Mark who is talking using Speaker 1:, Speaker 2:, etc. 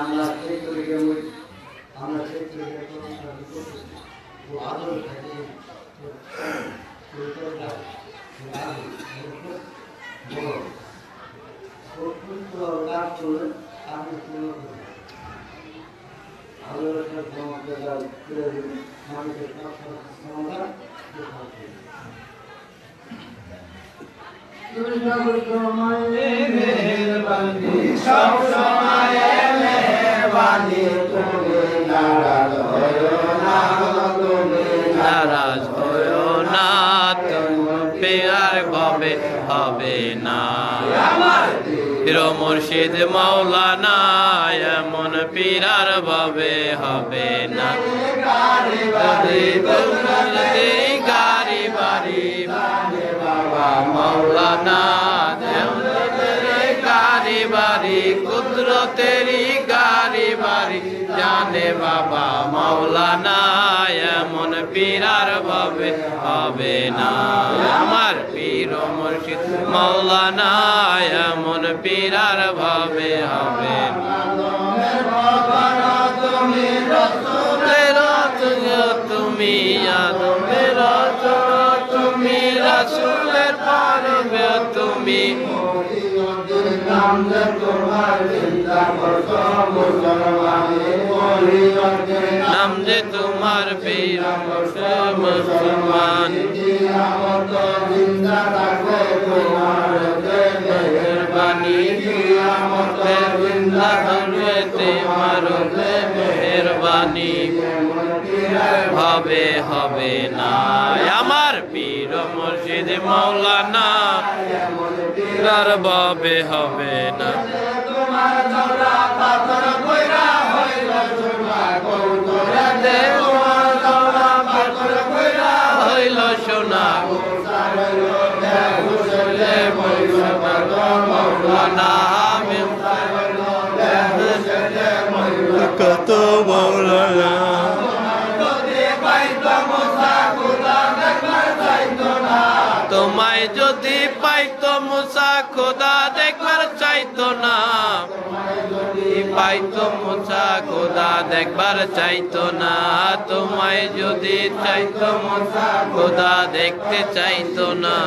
Speaker 1: আমরা ঠিক করে গেলে আমরা ঠিক করে আদর থাকে
Speaker 2: সব সময় মেহরবানি তুমি নারাজ হইও না, তুমি নারাজ হইও না, তুমি প্যার ভাবে হবে না। পীর মুর্শিদ মাওলানা এমন পীরার ভাবে হবে না। যদি গাড়ি বাড়ি বাবা মাওলানা গাড়ি বাড়ি কুদরতেরি গাড়ি বাড়ি জানে বাবা মাওলানা এমন পীরার ভাবে হবে না। আমার পীর মুর্শিদ মাওলানা এমন পীরার ভাবে হবে না। তুমি আদমের তুমি রাসূলের পারবে তুমি নাম যে তোমার পীর মুসলমান মেহরবানি মেহরবানি হবে হবে না। আমার পীর মুর্শিদ মাওলানা পীরার ভাবে হবে না। হইল সোনা কত মৌলানা তোমায় যদি পাইতো মুসা খোদা দেখবার চাইতো না, পাইতো মুসা খোদা দেখবার চাইতো না, তোমায় যদি চাইতো মুসা খোদা দেখতে চাইতো না।